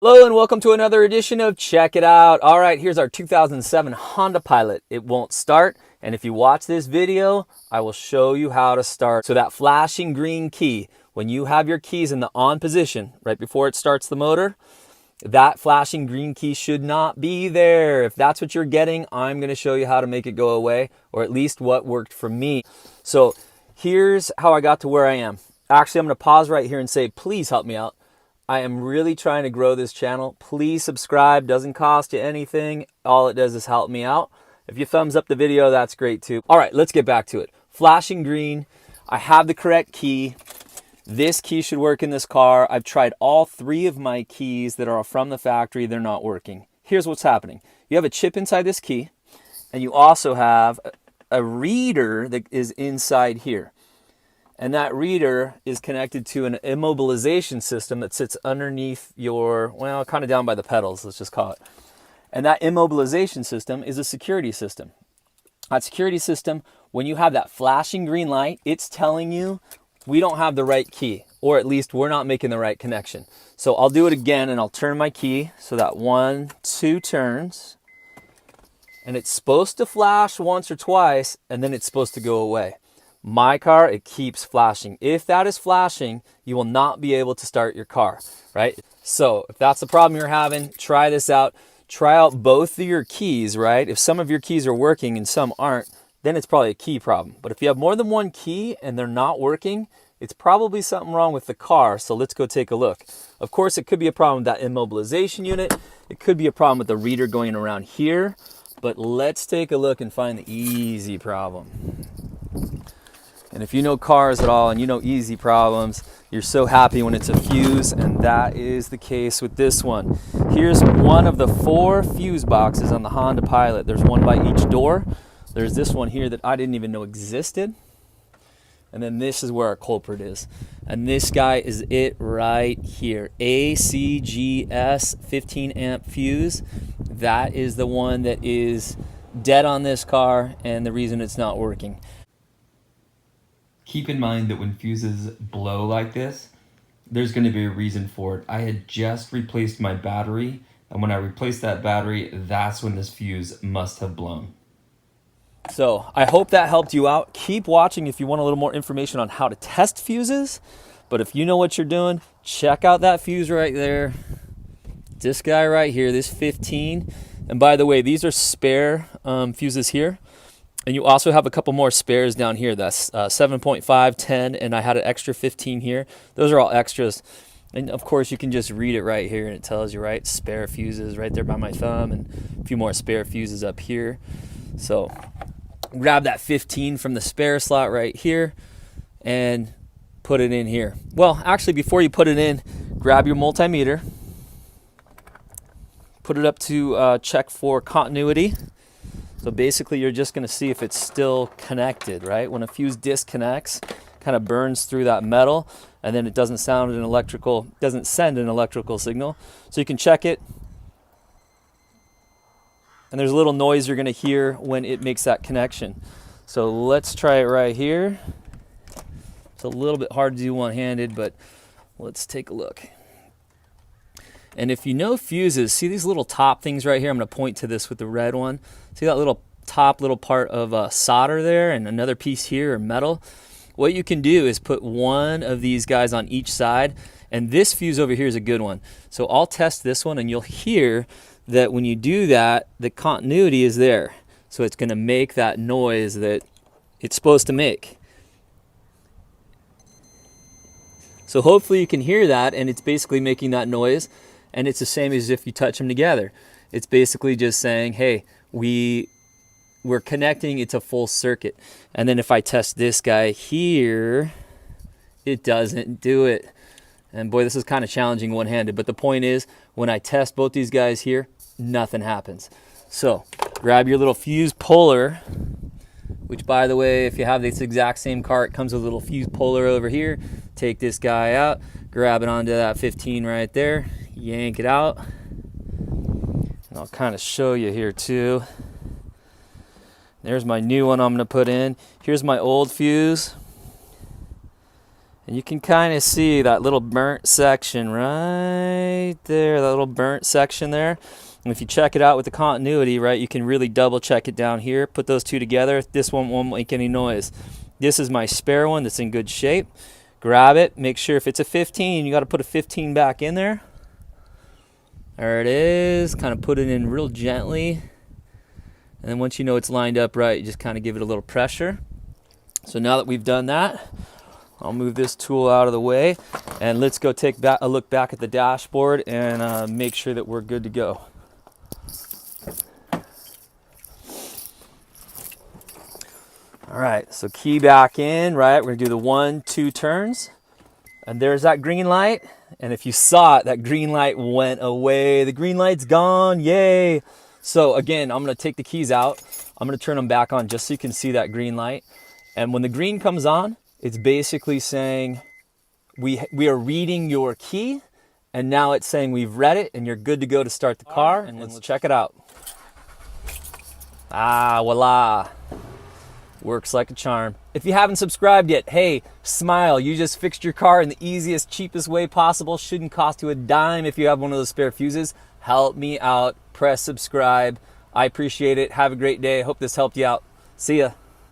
Hello and welcome to another edition of Check It Out. All right, here's our 2007 Honda Pilot. It won't start, and if you watch this video, I will show you how to start. So that flashing green key, when you have your keys in the on position, right before it starts the motor, that flashing green key should not be there. If that's what you're getting, I'm gonna show you how to make it go away, or at least what worked for me. So here's how I got to where I am. Actually, I'm gonna pause right here and say, please help me out. I am really trying to grow this channel. Please subscribe. Doesn't cost you anything. All it does is help me out. If you thumbs up the video, that's great too. All right, let's get back to it. Flashing green. I have the correct key. This key should work in this car. I've tried all three of my keys that are from the factory. They're not working. Here's what's happening. You have a chip inside this key, and you also have a reader that is inside here. And that reader is connected to an immobilization system that sits underneath your, well, kind of down by the pedals, let's just call it. And that immobilization system is a security system. That security system, when you have that flashing green light, it's telling you we don't have the right key, or at least we're not making the right connection. So I'll do it again, and I'll turn my key so that 1, 2 turns. And it's supposed to flash once or twice, and then it's supposed to go away. My car, it keeps flashing. If that is flashing, you will not be able to start your car, right? So if that's the problem you're having, try this out. Try out both of your keys, right? If some of your keys are working and some aren't, then it's probably a key problem. But if you have more than one key and they're not working, it's probably something wrong with the car. So let's go take a look. Of course, it could be a problem with that immobilization unit. It could be a problem with the reader going around here. But let's take a look and find the easy problem. And if you know cars at all and you know easy problems, you're so happy when it's a fuse, and that is the case with this one. Here's one of the 4 fuse boxes on the Honda Pilot. There's one by each door. There's this one here that I didn't even know existed. And then this is where our culprit is. And this guy is it right here. ACGS 15 amp fuse. That is the one that is dead on this car and the reason it's not working. Keep in mind that when fuses blow like this, there's going to be a reason for it. I had just replaced my battery, and when I replaced that battery, that's when this fuse must have blown. So I hope that helped you out. Keep watching if you want a little more information on how to test fuses. But if you know what you're doing, check out that fuse right there. This guy right here, this 15. And by the way, these are spare fuses here. And you also have a couple more spares down here. That's 7.5, 10, and I had an extra 15 here. Those are all extras. And of course, you can just read it right here, and it tells you, right, spare fuses right there by my thumb, and a few more spare fuses up here. So grab that 15 from the spare slot right here and put it in here. Well, actually, before you put it in, grab your multimeter. Put it up to check for continuity. So basically, you're just going to see if it's still connected, right? When a fuse disconnects, kind of burns through that metal, and then it doesn't send an electrical signal. So you can check it. And there's a little noise you're going to hear when it makes that connection. So let's try it right here. It's a little bit hard to do one-handed, but let's take a look. And if you know fuses, see these little top things right here? I'm going to point to this with the red one. See that little top little part of solder there and another piece here or metal? What you can do is put one of these guys on each side, and this fuse over here is a good one. So I'll test this one, and you'll hear that when you do that, the continuity is there. So it's going to make that noise that it's supposed to make. So hopefully you can hear that, and it's basically making that noise. And it's the same as if you touch them together. It's basically just saying, hey, we're connecting, it's a full circuit. And then if I test this guy here, it doesn't do it. And boy, this is kind of challenging one-handed. But the point is, when I test both these guys here, nothing happens. So grab your little fuse puller, which, by the way, if you have this exact same car, it comes with a little fuse puller over here. Take this guy out, grab it onto that 15 right there, yank it out. And I'll kind of show you here too. There's my new one I'm going to put in. Here's my old fuse. And you can kind of see that little burnt section right there, that little burnt section there. And if you check it out with the continuity, right, you can really double check it down here. Put those two together. This one won't make any noise. This is my spare one that's in good shape. Grab it. Make sure if it's a 15, you got to put a 15 back in there. There it is. Kind of put it in real gently. And then once you know it's lined up right, you just kind of give it a little pressure. So now that we've done that, I'll move this tool out of the way, and let's go take a look back at the dashboard and make sure that we're good to go. All right, so key back in, right? We're gonna do the 1, 2 turns, and there's that green light. And if you saw it, that green light went away. The green light's gone, yay. So again, I'm gonna take the keys out. I'm gonna turn them back on just so you can see that green light. And when the green comes on, it's basically saying we are reading your key, and now it's saying we've read it and you're good to go to start the car. And let's check it out. Ah, voila. Works like a charm. If you haven't subscribed yet, hey, smile. You just fixed your car in the easiest, cheapest way possible. Shouldn't cost you a dime if you have one of those spare fuses. Help me out. Press subscribe. I appreciate it. Have a great day. Hope this helped you out. See ya.